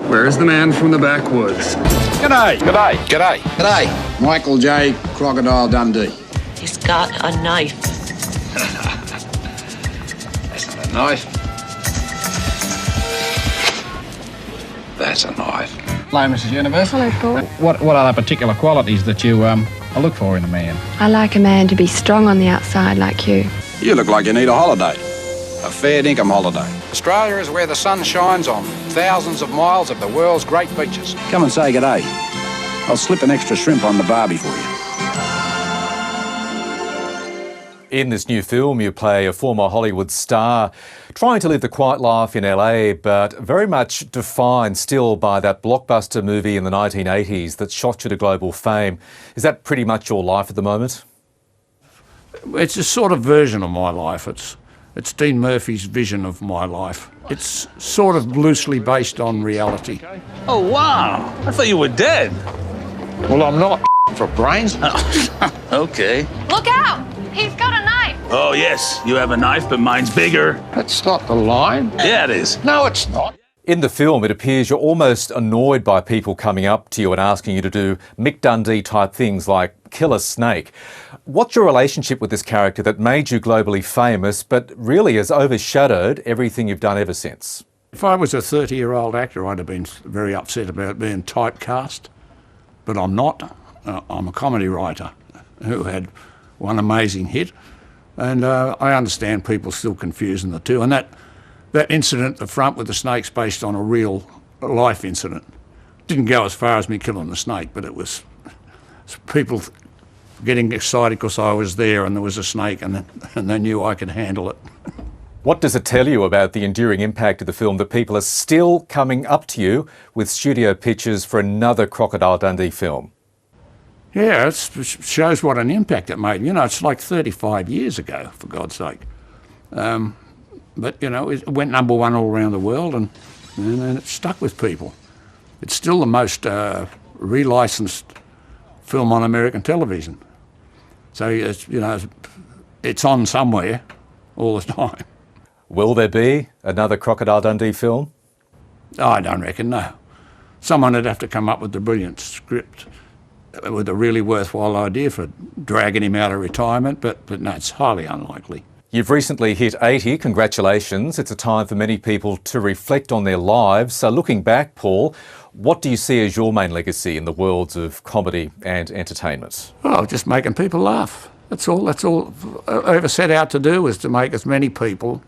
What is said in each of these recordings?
Where's the man from the backwoods? G'day. G'day. G'day. G'day, Michael J. Crocodile Dundee. He's got a knife. That's not a knife. That's a knife. Hello, Mrs. Universe. Hello, Paul. What are the particular qualities that you look for in a man? I like a man to be strong on the outside like you. You look like you need a holiday. A fair income holiday. Australia is where the sun shines on thousands of miles of the world's great beaches. Come and say g'day. I'll slip an extra shrimp on the barbie for you. In this new film, you play a former Hollywood star trying to live the quiet life in LA, but very much defined still by that blockbuster movie in the 1980s that shot you to global fame. Is that pretty much your life at the moment? It's a sort of version of my life. It's Dean Murphy's vision of my life. It's sort of loosely based on reality. Oh, wow. I thought you were dead. Well, I'm not for brains. Okay. Look out! He's got a knife. Oh, yes. You have a knife, but mine's bigger. That's not the line. Yeah, it is. No, it's not. In the film, it appears you're almost annoyed by people coming up to you and asking you to do Mick Dundee type things like kill a snake. What's your relationship with this character that made you globally famous, but really has overshadowed everything you've done ever since? If I was a 30-year-old actor, I'd have been very upset about being typecast. But I'm not. I'm a comedy writer who had one amazing hit. And I understand people still confusing the two. And that incident at the front with the snake's based on a real life incident. Didn't go as far as me killing the snake, but it was people getting excited because I was there and there was a snake and they knew I could handle it. What does it tell you about the enduring impact of the film that people are still coming up to you with studio pitches for another Crocodile Dundee film? Yeah, it shows what an impact it made. You know, it's like 35 years ago, for God's sake. But, you know, it went number one all around the world and it stuck with people. It's still the most relicensed film on American television. So, you know, it's on somewhere all the time. Will there be another Crocodile Dundee film? I don't reckon, no. Someone would have to come up with a brilliant script with a really worthwhile idea for dragging him out of retirement, but no, it's highly unlikely. You've recently hit 80. Congratulations. It's a time for many people to reflect on their lives. So looking back, Paul, what do you see as your main legacy in the worlds of comedy and entertainment? Oh, just making people laugh. That's all I ever set out to do, was to make as many people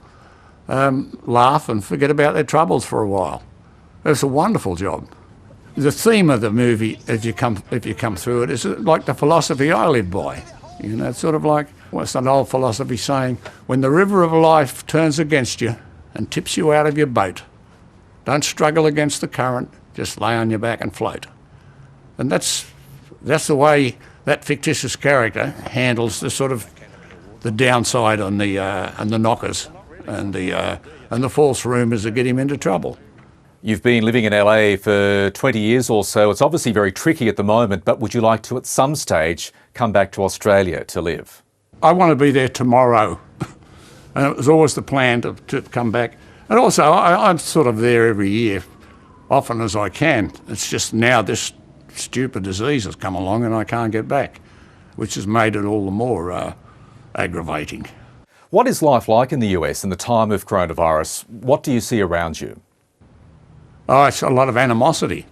laugh and forget about their troubles for a while. It's a wonderful job. The theme of the movie, if you come through it, is like the philosophy I live by. You know, it's sort of like, what's an old philosophy saying? When the river of life turns against you and tips you out of your boat, don't struggle against the current, just lay on your back and float. And that's the way that fictitious character handles the sort of the downside on and the knockers and the false rumours that get him into trouble. You've been living in LA for 20 years or so. It's obviously very tricky at the moment, but would you like to, at some stage, come back to Australia to live? I want to be there tomorrow. And it was always the plan to come back. And also, I'm sort of there every year, often as I can. It's just now this stupid disease has come along and I can't get back, which has made it all the more aggravating. What is life like in the US in the time of coronavirus? What do you see around you? Oh, it's a lot of animosity.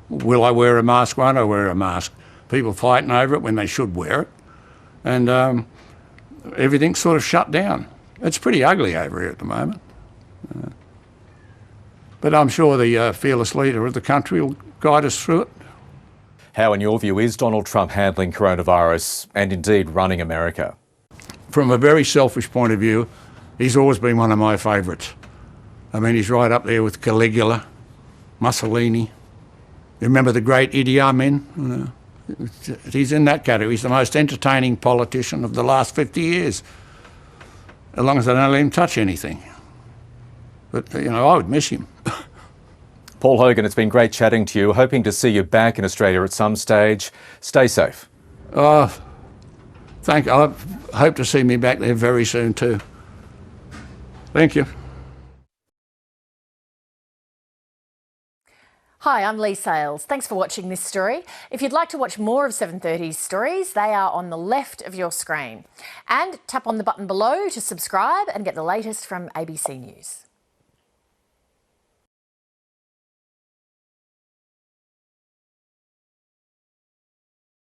Will I wear a mask? Won't I wear a mask? People fighting over it when they should wear it. And everything's sort of shut down. It's pretty ugly over here at the moment. But I'm sure the fearless leader of the country will guide us through it. How, in your view, is Donald Trump handling coronavirus and indeed running America? From a very selfish point of view, he's always been one of my favourites. I mean, he's right up there with Caligula, Mussolini. You remember the great Idi Amin? You know, he's in that category. He's the most entertaining politician of the last 50 years, as long as they don't let him touch anything. But, you know, I would miss him. Paul Hogan, it's been great chatting to you. Hoping to see you back in Australia at some stage. Stay safe. I hope to see me back there very soon too. Thank you. Hi, I'm Lee Sales. Thanks for watching this story. If you'd like to watch more of 7:30's stories, they are on the left of your screen. And tap on the button below to subscribe and get the latest from ABC News.